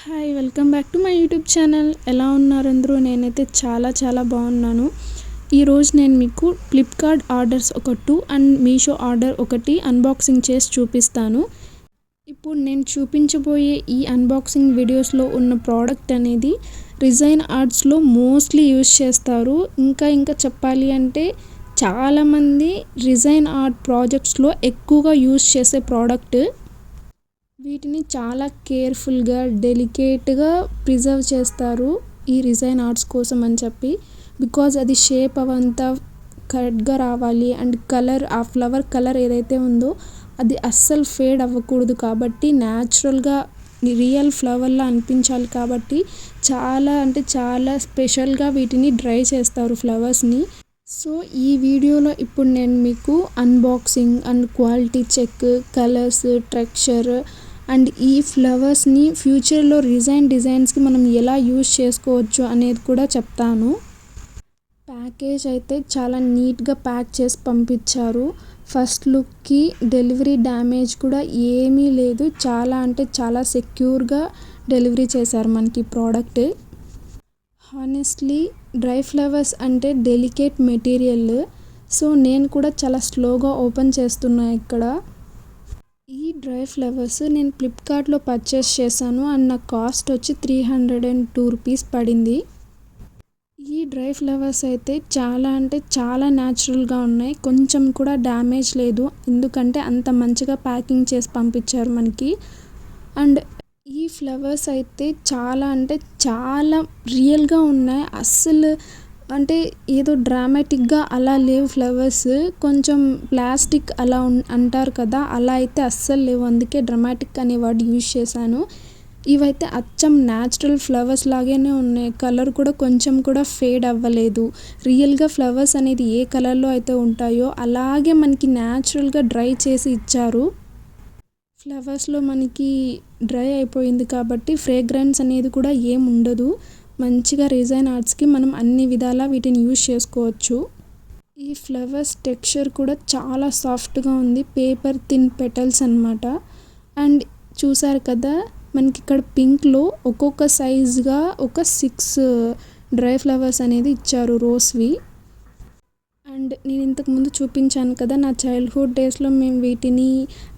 Hi welcome back to my YouTube channel. ఎలా ఉన్నారు అందరూ? నేనైతే చాలా బాగున్నాను. ఈరోజు నేను మీకు ఫ్లిప్కార్ట్ ఆర్డర్స్ ఒక 2 అండ్ మీషో ఆర్డర్ ఒకటి అన్బాక్సింగ్ చేసి చూపిస్తాను. ఇప్పుడు నేను చూపించబోయే ఈ అన్బాక్సింగ్ వీడియోస్లో ఉన్న ప్రోడక్ట్ అనేది రిజైన్ ఆర్ట్స్లో మోస్ట్లీ యూజ్ చేస్తారు. ఇంకా చెప్పాలి అంటే చాలామంది రిజైన్ ఆర్ట్ ప్రాజెక్ట్స్లో ఎక్కువగా యూజ్ చేసే ప్రోడక్ట్. వీటిని చాలా కేర్ఫుల్గా డెలికేట్గా ప్రిజర్వ్ చేస్తారు ఈ రిజైన్ ఆర్ట్స్ కోసం అని చెప్పి. బికాజ్ అది షేప్ అవంతా కరెక్ట్గా రావాలి అండ్ కలర్, ఆ ఫ్లవర్ కలర్ ఏదైతే ఉందో అది అస్సలు ఫేడ్ అవ్వకూడదు. కాబట్టి న్యాచురల్గా రియల్ ఫ్లవర్లా అనిపించాలి. కాబట్టి చాలా స్పెషల్గా వీటిని డ్రై చేస్తారు ఫ్లవర్స్ని. సో ఈ వీడియోలో ఇప్పుడు నేను మీకు unboxing and quality check, colours, texture and ఈ ఫ్లవర్స్ని ఫ్యూచర్లో డిజైన్స్కి మనం ఎలా యూజ్ చేసుకోవచ్చు అనేది కూడా చెప్తాను. ప్యాకేజ్ అయితే చాలా నీట్గా ప్యాక్ చేసి పంపించారు. ఫస్ట్ లుక్కి డెలివరీ డ్యామేజ్ కూడా ఏమీ లేదు. చాలా సెక్యూర్గా డెలివరీ చేశారు మనకి ప్రోడక్ట్. హానెస్ట్లీ డ్రై ఫ్లవర్స్ అంటే డెలికేట్ మెటీరియల్. సో నేను కూడా చాలా స్లోగా ఓపెన్ చేస్తున్నా ఇక్కడ. ఈ డ్రై ఫ్లవర్స్ నేను ఫ్లిప్కార్ట్లో పర్చేస్ చేశాను అండ్ నా కాస్ట్ వచ్చి 302 రూపీస్ పడింది. ఈ డ్రై ఫ్లవర్స్ అయితే చాలా న్యాచురల్గా ఉన్నాయి. కొంచెం కూడా డ్యామేజ్ లేదు. ఎందుకంటే అంత మంచిగా ప్యాకింగ్ చేసి పంపించారు మనకి. అండ్ ఈ ఫ్లవర్స్ అయితే చాలా రియల్గా ఉన్నాయి. అస్సలు అంటే ఏదో డ్రామాటిక్గా అలా లేవు ఫ్లవర్స్. కొంచెం ప్లాస్టిక్ అలా అంటారు కదా, అలా అయితే అస్సలు లేవు. అందుకే డ్రామాటిక్ అనే వర్డ్ యూజ్ చేశాను. ఇవైతే అచ్చం న్యాచురల్ ఫ్లవర్స్ లాగానే ఉన్నాయి. కలర్ కూడా కొంచెం కూడా ఫేడ్ అవ్వలేదు. రియల్గా ఫ్లవర్స్ అనేది ఏ కలర్లో అయితే ఉంటాయో అలాగే మనకి న్యాచురల్గా డ్రై చేసి ఇచ్చారు. ఫ్లవర్స్లో మనకి డ్రై అయిపోయింది కాబట్టి ఫ్రేగ్రెన్స్ అనేది కూడా ఏం ఉండదు. మంచిగా రిజైన్ ఆర్ట్స్కి మనం అన్ని విధాలా వీటిని యూజ్ చేసుకోవచ్చు. ఈ ఫ్లవర్స్ టెక్స్చర్ కూడా చాలా సాఫ్ట్గా ఉంది. పేపర్ థిన్ పెటల్స్ అన్నమాట. అండ్ చూసారు కదా, మనకి ఇక్కడ పింక్లో ఒక్కొక్క సైజ్గా ఒక 6 డ్రై ఫ్లవర్స్ అనేది ఇచ్చారు రోస్వి. అండ్ నేను ఇంతకుముందు చూపించాను కదా, నా చైల్డ్హుడ్ డేస్లో మేము వీటిని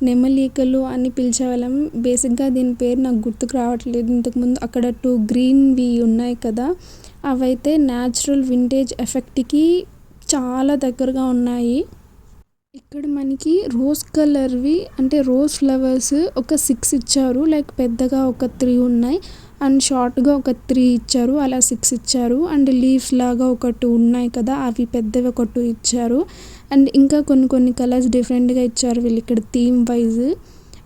నెమలీకలు అని పిలిచేవాళ్ళం. బేసిక్గా దీని పేరు నాకు గుర్తుకు రావట్లేదు. ఇంతకుముందు అక్కడ 2 గ్రీన్వి ఉన్నాయి కదా, అవైతే న్యాచురల్ వింటేజ్ ఎఫెక్ట్కి చాలా దగ్గరగా ఉన్నాయి. ఇక్కడ మనకి రోజ్ కలర్వి అంటే రోజ్ ఫ్లవర్స్ ఒక 6 ఇచ్చారు. లైక్ పెద్దగా ఒక 3 ఉన్నాయి అండ్ షార్ట్గా ఒక 3 ఇచ్చారు. అలా 6 ఇచ్చారు. అండ్ లీవ్స్ లాగా ఒక 2 ఉన్నాయి కదా, అవి పెద్దవి ఒక 2 ఇచ్చారు. అండ్ ఇంకా కొన్ని కలర్స్ డిఫరెంట్గా ఇచ్చారు వీళ్ళు ఇక్కడ థీమ్ వైజ్.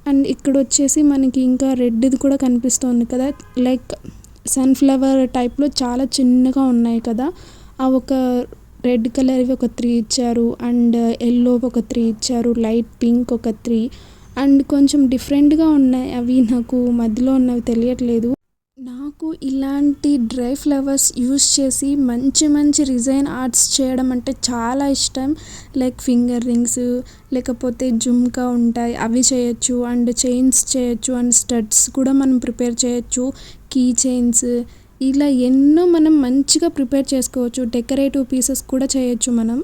అండ్ ఇక్కడ వచ్చేసి మనకి ఇంకా రెడ్ది కూడా కనిపిస్తుంది కదా, లైక్ సన్ఫ్లవర్ టైప్లో చాలా చిన్నగా ఉన్నాయి కదా, ఆ ఒక రెడ్ కలర్వి ఒక 3 ఇచ్చారు. అండ్ ఎల్లో ఒక 3 ఇచ్చారు. లైట్ పింక్ ఒక 3 అండ్ కొంచెం డిఫరెంట్గా ఉన్నాయి. అవి నాకు మధ్యలో ఉన్నవి తెలియట్లేదు. నాకు ఇలాంటి డ్రై ఫ్లవర్స్ యూస్ చేసి మంచి రిజైన్ ఆర్ట్స్ చేయడం అంటే చాలా ఇష్టం. లైక్ ఫింగర్ రింగ్స్, లేకపోతే జుమ్కా ఉంటాయి అవి చేయొచ్చు. అండ్ చైన్స్ చేయొచ్చు. అండ్ స్టడ్స్ కూడా మనం ప్రిపేర్ చేయొచ్చు. కీ చైన్స్, ఇలా ఎన్నో మనం మంచిగా ప్రిపేర్ చేసుకోవచ్చు. డెకరేటివ్ పీసెస్ కూడా చేయొచ్చు మనం.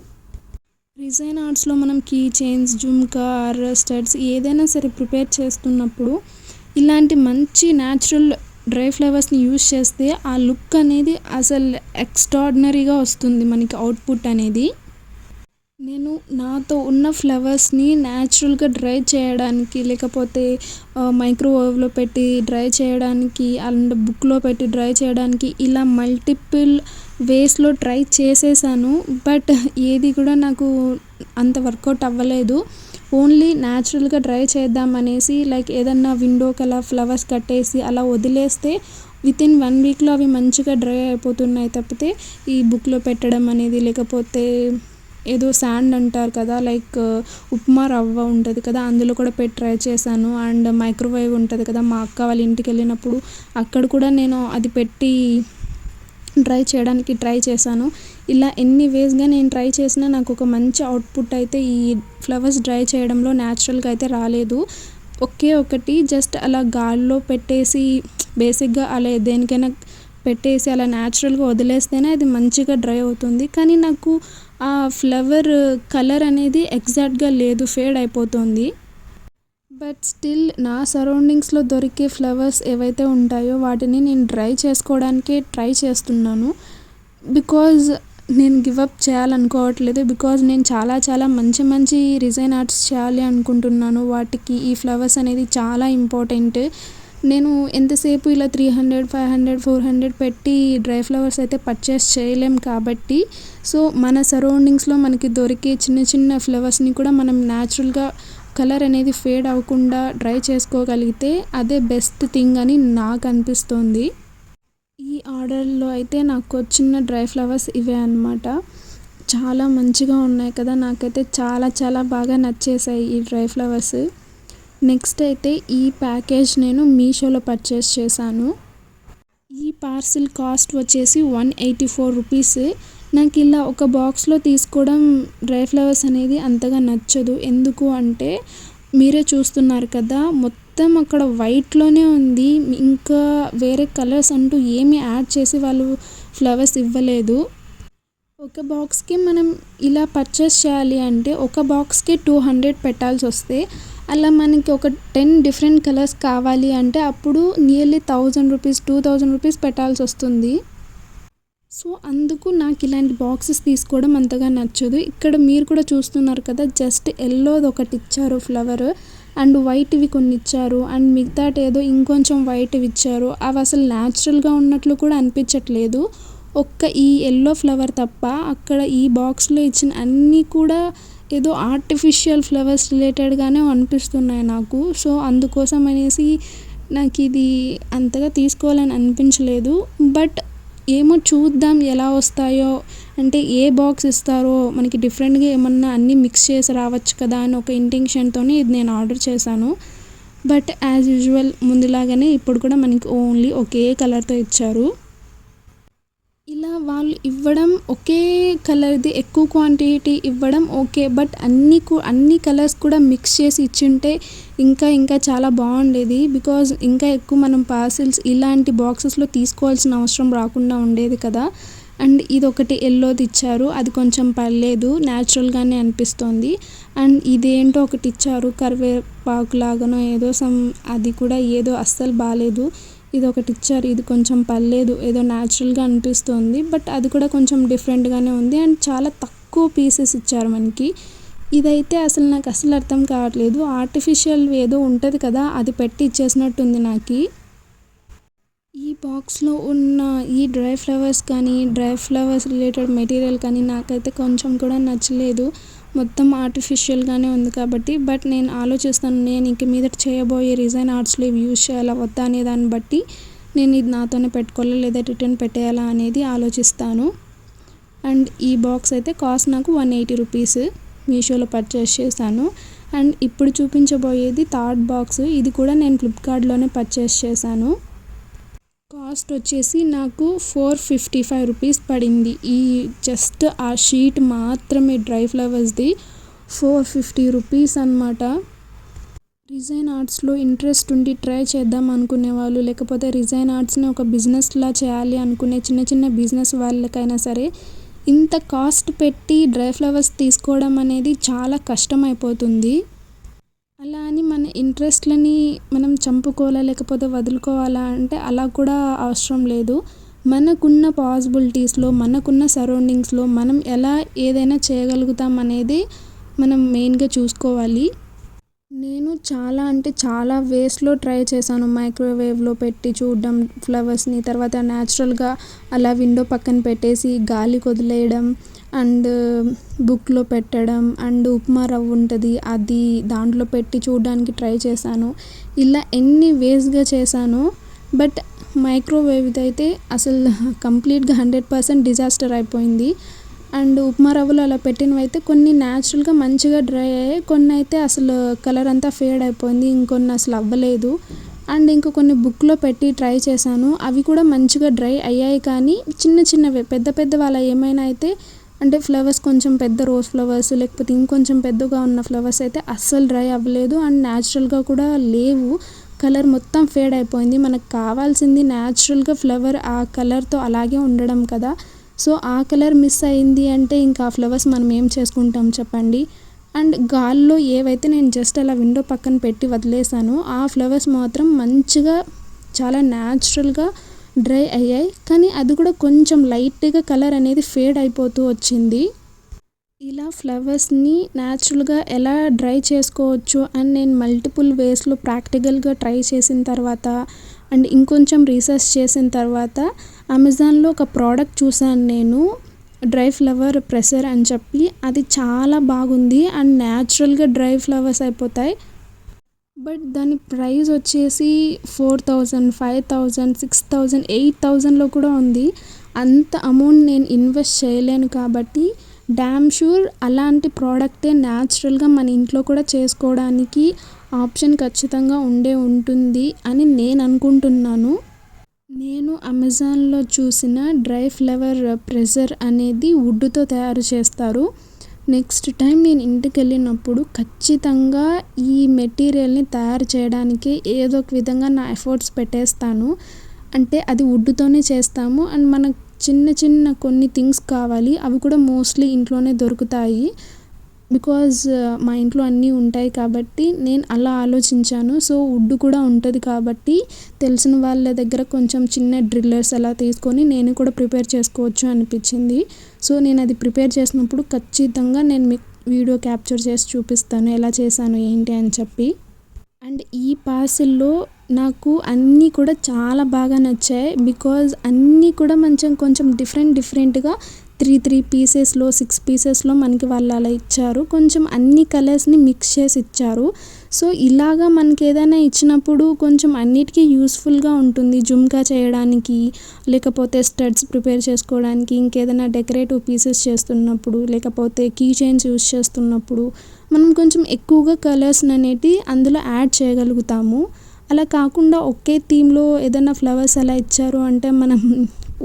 రిజైన్ ఆర్ట్స్లో మనం key chains, jhumka or studs ఏదైనా సరే ప్రిపేర్ చేస్తున్నప్పుడు ఇలాంటి మంచి న్యాచురల్ డ్రై ఫ్లవర్స్ని యూజ్ చేస్తే ఆ లుక్ అనేది అసలు ఎక్స్ట్రాడినరీగా వస్తుంది మనకి అవుట్పుట్ అనేది. నేను నాతో ఉన్న ఫ్లవర్స్ని న్యాచురల్గా డ్రై చేయడానికి, లేకపోతే మైక్రోవేవ్లో పెట్టి డ్రై చేయడానికి, అండ్ బుక్లో పెట్టి డ్రై చేయడానికి ఇలా మల్టిపుల్ వేస్లో ట్రై చేసేసాను. బట్ ఏది కూడా నాకు అంత వర్కౌట్ అవ్వలేదు. ఓన్లీ న్యాచురల్గా డ్రై చేద్దాం అనేసి లైక్ ఏదన్నా విండోకి అలా ఫ్లవర్స్ కట్టేసి అలా వదిలేస్తే వితిన్ 1 వీక్లో అవి మంచిగా డ్రై అయిపోతున్నాయి. తప్పితే ఈ బుక్లో పెట్టడం అనేది, లేకపోతే ఏదో శాండ్ అంటారు కదా, లైక్ ఉప్మా రవ్వ ఉంటుంది కదా, అందులో కూడా పెట్టి ట్రై చేశాను. అండ్ మైక్రోవేవ్ ఉంటుంది కదా, మా అక్క వాళ్ళ ఇంటికి వెళ్ళినప్పుడు అక్కడ కూడా నేను అది పెట్టి డ్రై చేయడానికి ట్రై చేశాను. ఇలా ఎన్ని వేస్గా నేను ట్రై చేసినా నాకు ఒక మంచి అవుట్పుట్ అయితే ఈ ఫ్లవర్స్ డ్రై చేయడంలో న్యాచురల్గా అయితే రాలేదు. ఒకే ఒకటి జస్ట్ అలా గాల్లో పెట్టేసి బేసిక్గా అలా దేనికైనా పెట్టేసి అలా న్యాచురల్గా వదిలేస్తేనే అది మంచిగా డ్రై అవుతుంది. కానీ నాకు ఆ ఫ్లవర్ కలర్ అనేది ఎగ్జాక్ట్గా లేదు, ఫేడ్ అయిపోతుంది. బట్ స్టిల్ నా సరౌండింగ్స్లో దొరికే ఫ్లవర్స్ ఏవైతే ఉంటాయో వాటిని నేను డ్రై చేసుకోవడానికే ట్రై చేస్తున్నాను. బికాజ్ నేను గివప్ చేయాలనుకోవట్లేదు. బికాజ్ నేను చాలా మంచి మంచి రిజైన్ ఆర్ట్స్ చేయాలి అనుకుంటున్నాను. వాటికి ఈ ఫ్లవర్స్ అనేది చాలా ఇంపార్టెంట్. నేను ఎంతసేపు ఇలా 300, 500, 400 పెట్టి డ్రై ఫ్లవర్స్ అయితే పర్చేస్ చేయలేం కాబట్టి, సో మన సరౌండింగ్స్లో మనకి దొరికే చిన్న ఫ్లవర్స్ని కూడా మనం న్యాచురల్గా కలర్ అనేది ఫేడ్ అవ్వకుండా డ్రై చేసుకోగలిగితే అదే బెస్ట్ థింగ్ అని నాకు అనిపిస్తుంది. ఈ ఆర్డర్లో అయితే నాకు వచ్చిన డ్రై ఫ్లవర్స్ ఇవే అన్నమాట. చాలా మంచిగా ఉన్నాయి కదా, నాకైతే చాలా బాగా నచ్చేసాయి ఈ డ్రై ఫ్లవర్స్. నెక్స్ట్ అయితే ఈ ప్యాకేజ్ నేను మీషోలో పర్చేస్ చేశాను. ఈ పార్సిల్ కాస్ట్ వచ్చేసి 184 రూపీస్. నాకు ఇలా ఒక బాక్స్లో తీసుకోవడం డ్రై ఫ్లవర్స్ అనేది అంతగా నచ్చదు. ఎందుకు అంటే మీరే చూస్తున్నారు కదా, మొత్తం అక్కడ వైట్లోనే ఉంది. ఇంకా వేరే కలర్స్ అంటూ ఏమీ యాడ్ చేసి వాళ్ళు ఫ్లవర్స్ ఇవ్వలేదు. ఒక బాక్స్కి మనం ఇలా పర్చేస్ చేయాలి అంటే ఒక బాక్స్కి 200 పెట్టాల్సి వస్తే, అలా మనకి ఒక 10 డిఫరెంట్ కలర్స్ కావాలి అంటే అప్పుడు నియర్లీ 1000 రూపీస్ 2000 రూపీస్ పెట్టాల్సి వస్తుంది. సో అందుకు నాకు ఇలాంటి బాక్సెస్ తీసుకోవడం అంతగా నచ్చదు. ఇక్కడ మీరు కూడా చూస్తున్నారు కదా, జస్ట్ ఎల్లోది ఒకటి ఇచ్చారు ఫ్లవర్, అండ్ వైట్వి కొన్ని ఇచ్చారు, అండ్ మిగతాటి ఏదో ఇంకొంచెం వైట్వి ఇచ్చారు. అవి అసలు న్యాచురల్గా ఉన్నట్లు కూడా అనిపించట్లేదు. ఒక్క ఈ ఎల్లో ఫ్లవర్ తప్ప అక్కడ ఈ బాక్స్లో ఇచ్చిన అన్నీ కూడా ఏదో ఆర్టిఫిషియల్ ఫ్లవర్స్ రిలేటెడ్గానే అనిపిస్తున్నాయి నాకు. సో అందుకోసం అనేసి నాకు ఇది అంతగా తీసుకోవాలని అనిపించలేదు. బట్ ఏమో చూద్దాం ఎలా వస్తాయో, అంటే ఏ బాక్స్ ఇస్తారో మనకి డిఫరెంట్గా ఏమన్నా అన్నీ మిక్స్ చేసి రావచ్చు కదా అని ఒక ఇంటెన్షన్తోనే ఇది నేను ఆర్డర్ చేశాను. బట్ యాజ్ యూజువల్ ముందులాగానే ఇప్పుడు కూడా మనకి ఓన్లీ ఒకే కలర్తో ఇచ్చారు. ఇలా వాళ్ళు ఇవ్వడం ఒకే కలర్ది ఎక్కువ క్వాంటిటీ ఇవ్వడం ఓకే, బట్ అన్ని కలర్స్ కూడా మిక్స్ చేసి ఇచ్చింటే ఇంకా చాలా బాగుండేది. బికాజ్ ఇంకా ఎక్కువ మనం పార్సిల్స్ ఇలాంటి బాక్సెస్లో తీసుకోవాల్సిన అవసరం రాకుండా ఉండేది కదా. అండ్ ఇది ఒకటి ఎల్లోది ఇచ్చారు, అది కొంచెం పర్లేదు, న్యాచురల్గానే అనిపిస్తోంది. అండ్ ఇదేంటో ఒకటి ఇచ్చారు కరివేపాకు లాగానో ఏదో అది కూడా ఏదో అస్సలు బాగాలేదు. ఇది ఒకటి ఇచ్చారు, ఇది కొంచెం పర్లేదు, ఏదో న్యాచురల్గా అనిపిస్తుంది. బట్ అది కూడా కొంచెం డిఫరెంట్గానే ఉంది. అండ్ చాలా తక్కువ పీసెస్ ఇచ్చారు మనకి. ఇదైతే అసలు నాకు అసలు అర్థం కావట్లేదు. ఆర్టిఫిషియల్ ఏదో ఉంటుంది కదా, అది పెట్టి ఇచ్చేసినట్టుంది నాకు. ఈ బాక్స్లో ఉన్న ఈ డ్రై ఫ్లవర్స్ కానీ డ్రై ఫ్లవర్స్ రిలేటెడ్ మెటీరియల్ కానీ నాకైతే కొంచెం కూడా నచ్చలేదు. మొత్తం ఆర్టిఫిషియల్గానే ఉంది కాబట్టి. బట్ నేను ఆలోచిస్తాను, నేను ఇంక మీదట చేయబోయే రిజైన్ ఆర్ట్స్లో ఇవి యూజ్ చేయాలా వద్దా అనే దాన్ని బట్టి నేను ఇది నాతోనే పెట్టుకోవాలా లేదా రిటర్న్ పెట్టేయాలా అనేది ఆలోచిస్తాను. అండ్ ఈ బాక్స్ అయితే కాస్ట్ నాకు 180 రూపీస్ మీషోలో పర్చేస్ చేశాను. అండ్ ఇప్పుడు చూపించబోయేది థర్డ్ బాక్స్. ఇది కూడా నేను ఫ్లిప్కార్ట్లోనే పర్చేస్ చేశాను. కాస్ట్ వచ్చేసి నాకు 455 రూపీస్ పడింది. ఈ జస్ట్ ఆ షీట్ మాత్రమే డ్రై ఫ్లవర్స్ది 450 రూపీస్ అన్నమాట. రిజైన్ ఆర్ట్స్లో ఇంట్రెస్ట్ ఉండి ట్రై చేద్దాం అనుకునే వాళ్ళు, లేకపోతే రిజైన్ ఆర్ట్స్ని ఒక బిజినెస్లా చేయాలి అనుకునే చిన్న బిజినెస్ వాళ్ళకైనా సరే ఇంత కాస్ట్ పెట్టి డ్రై ఫ్లవర్స్ తీసుకోవడం అనేది చాలా కష్టం అయిపోతుంది. అలా అని మన ఇంట్రెస్ట్లని మనం చంపుకోవాలా లేకపోతే వదులుకోవాలా అంటే అలా కూడా అవసరం లేదు. మనకున్న పాసిబిలిటీస్లో మనకున్న సరౌండింగ్స్లో మనం ఎలా ఏదైనా చేయగలుగుతాం అనేది మనం మెయిన్గా చూసుకోవాలి. నేను చాలా వేస్లో ట్రై చేశాను. మైక్రోవేవ్లో పెట్టి చూడడం ఫ్లవర్స్ని, తర్వాత న్యాచురల్గా అలా విండో పక్కన పెట్టేసి గాలి వదిలేయడం, అండ్ బుక్లో పెట్టడం, అండ్ ఉప్మా రవ్వ ఉంటుంది అది దాంట్లో పెట్టి చూడడానికి ట్రై చేశాను. ఇలా ఎన్ని వేస్గా చేశాను. బట్ మైక్రోవేవ్ అయితే అసలు కంప్లీట్గా 100% డిజాస్టర్ అయిపోయింది. అండ్ ఉప్మా రవ్వలు అలా పెట్టినవి అయితే కొన్ని న్యాచురల్గా మంచిగా డ్రై అయ్యాయి, కొన్ని అయితే అసలు కలర్ అంతా ఫేడ్ అయిపోయింది, ఇంకొన్ని అసలు అవ్వలేదు. అండ్ ఇంకో కొన్ని బుక్లో పెట్టి ట్రై చేశాను, అవి కూడా మంచిగా డ్రై అయ్యాయి. కానీ చిన్నవే పెద్ద అలా ఏమైనా అయితే అంటే ఫ్లవర్స్ కొంచెం పెద్ద రోజ్ ఫ్లవర్స్ లేకపోతే ఇంకొంచెం పెద్దగా ఉన్న ఫ్లవర్స్ అయితే అస్సలు డ్రై అవ్వలేదు అండ్ న్యాచురల్గా కూడా లేవు. కలర్ మొత్తం ఫేడ్ అయిపోయింది. మనకు కావాల్సింది న్యాచురల్గా ఫ్లవర్ ఆ కలర్తో అలాగే ఉండడం కదా. సో ఆ కలర్ మిస్ అయింది అంటే ఇంకా ఆ ఫ్లవర్స్ మనం ఏం చేసుకుంటాం చెప్పండి. అండ్ గాల్లో ఏవైతే నేను జస్ట్ అలా విండో పక్కన పెట్టి వదిలేసానో ఆ ఫ్లవర్స్ మాత్రం మంచిగా చాలా న్యాచురల్గా డ్రై అయ్యాయి. కానీ అది కూడా కొంచెం లైట్గా కలర్ అనేది ఫేడ్ అయిపోతూ వచ్చింది. ఇలా ఫ్లవర్స్ని న్యాచురల్గా ఎలా డ్రై చేసుకోవచ్చు అని నేను మల్టిపుల్ వేస్లో ప్రాక్టికల్గా ట్రై చేసిన తర్వాత అండ్ ఇంకొంచెం రీసెర్చ్ చేసిన తర్వాత అమెజాన్లో ఒక ప్రోడక్ట్ చూసాను నేను, డ్రై ఫ్లవర్ ప్రెషర్ అని చెప్పి. అది చాలా బాగుంది అండ్ న్యాచురల్గా డ్రై ఫ్లవర్స్ అయిపోతాయి. బట్ దాని ప్రైస్ వచ్చేసి 4000, 5000, 6000, 8000లో కూడా ఉంది. అంత అమౌంట్ నేను ఇన్వెస్ట్ చేయలేను కాబట్టి డామ్ షూర్ అలాంటి ప్రోడక్టే న్యాచురల్గా మన ఇంట్లో కూడా చేసుకోవడానికి ఆప్షన్ ఖచ్చితంగా ఉంటుంది అని నేను అనుకుంటున్నాను. నేను అమెజాన్లో చూసిన డ్రై ఫ్లవర్ ప్రెషర్ అనేది వుడ్తో తయారు చేస్తారు. నెక్స్ట్ టైం నేను ఇంటికి వెళ్ళినప్పుడు ఖచ్చితంగా ఈ మెటీరియల్ని తయారు చేయడానికి ఏదో ఒక విధంగా నా ఎఫర్ట్స్ పెట్టేస్తాను. అంటే అది వుడ్తోనే చేస్తాము అండ్ మనకు చిన్న చిన్న కొన్ని థింగ్స్ కావాలి, అవి కూడా మోస్ట్లీ ఇంట్లోనే దొరుకుతాయి. బికాజ్ మా ఇంట్లో అన్నీ ఉంటాయి కాబట్టి నేను అలా ఆలోచించాను. సో వుడ్ కూడా ఉంటుంది కాబట్టి తెలిసిన వాళ్ళ దగ్గర కొంచెం చిన్న డ్రిల్లర్స్ అలా తీసుకొని నేను కూడా ప్రిపేర్ చేసుకోవచ్చు అనిపించింది. సో నేను అది ప్రిపేర్ చేసినప్పుడు ఖచ్చితంగా నేను మీకు వీడియో క్యాప్చర్ చేసి చూపిస్తాను ఎలా చేశాను ఏంటి అని చెప్పి. అండ్ ఈ పార్సిల్లో నాకు అన్నీ కూడా చాలా బాగా నచ్చాయి. బికాజ్ అన్నీ కూడా కొంచెం డిఫరెంట్గా 3 పీసెస్లో 6 పీసెస్లో మనకి వాళ్ళు అలా ఇచ్చారు. కొంచెం అన్ని కలర్స్ని మిక్స్ చేసి ఇచ్చారు. సో ఇలాగా మనకి ఏదైనా ఇచ్చినప్పుడు కొంచెం అన్నిటికీ యూస్ఫుల్గా ఉంటుంది. జుమ్కా చేయడానికి లేకపోతే స్టడ్స్ ప్రిపేర్ చేసుకోవడానికి, ఇంకేదైనా డెకరేటివ్ పీసెస్ చేస్తున్నప్పుడు లేకపోతే కీ చైన్స్ యూస్ చేస్తున్నప్పుడు మనం కొంచెం ఎక్కువగా కలర్స్ అనేటివి అందులో యాడ్ చేయగలుగుతాము. అలా కాకుండా ఒకే థీమ్లో ఏదైనా ఫ్లవర్స్ అలా ఇచ్చారు అంటే మనం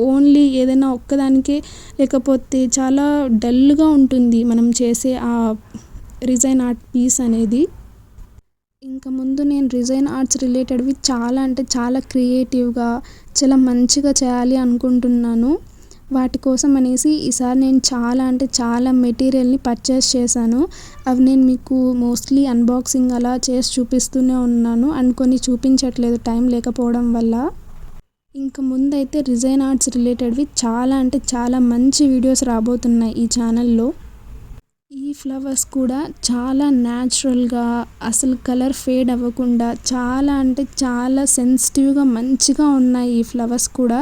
ఓన్లీ ఏదైనా ఒక్కదానికే లేకపోతే చాలా డల్గా ఉంటుంది మనం చేసే ఆ రిజైన్ ఆర్ట్ పీస్ అనేది. ఇంకా ముందు నేను రిజైన్ ఆర్ట్స్ రిలేటెడ్వి చాలా అంటే చాలా క్రియేటివ్గా చాలా మంచిగా చేయాలి అనుకుంటున్నాను. వాటి కోసం అనేసి ఈసారి నేను చాలా అంటే చాలా మెటీరియల్ని పర్చేస్ చేశాను. అవి నేను మీకు మోస్ట్లీ అన్బాక్సింగ్ అలా చేసి చూపిస్తూనే ఉన్నాను అండ్ కొన్ని చూపించట్లేదు టైం లేకపోవడం వల్ల. ఇంకా ముందైతే రిజైన్ ఆర్ట్స్ రిలేటెడ్వి చాలా అంటే చాలా మంచి వీడియోస్ రాబోతున్నాయి ఈ ఛానల్లో. ఈ ఫ్లవర్స్ కూడా చాలా న్యాచురల్గా అసలు కలర్ ఫేడ్ అవ్వకుండా చాలా అంటే చాలా సెన్సిటివ్గా మంచిగా ఉన్నాయి ఈ ఫ్లవర్స్ కూడా.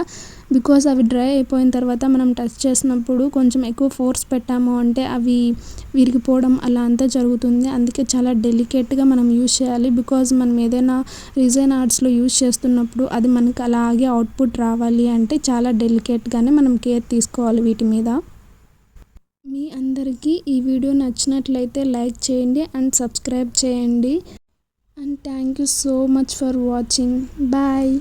బికాజ్ అవి డ్రై అయిపోయిన తర్వాత మనం టచ్ చేసినప్పుడు కొంచెం ఎక్కువ ఫోర్స్ పెట్టాము అంటే అవి విరిగిపోవడం అలా అంతా జరుగుతుంది. అందుకే చాలా డెలికేట్గా మనం యూజ్ చేయాలి. బికాజ్ మనం ఏదైనా రిజైన్ ఆర్ట్స్లో యూజ్ చేస్తున్నప్పుడు అది మనకు అలాగే అవుట్పుట్ రావాలి అంటే చాలా డెలికేట్గానే మనం కేర్ తీసుకోవాలి వీటి మీద. మీ అందరికీ ఈ వీడియో నచ్చినట్లయితే లైక్ చేయండి అండ్ సబ్స్క్రైబ్ చేయండి. And thank you so much for watching. Bye.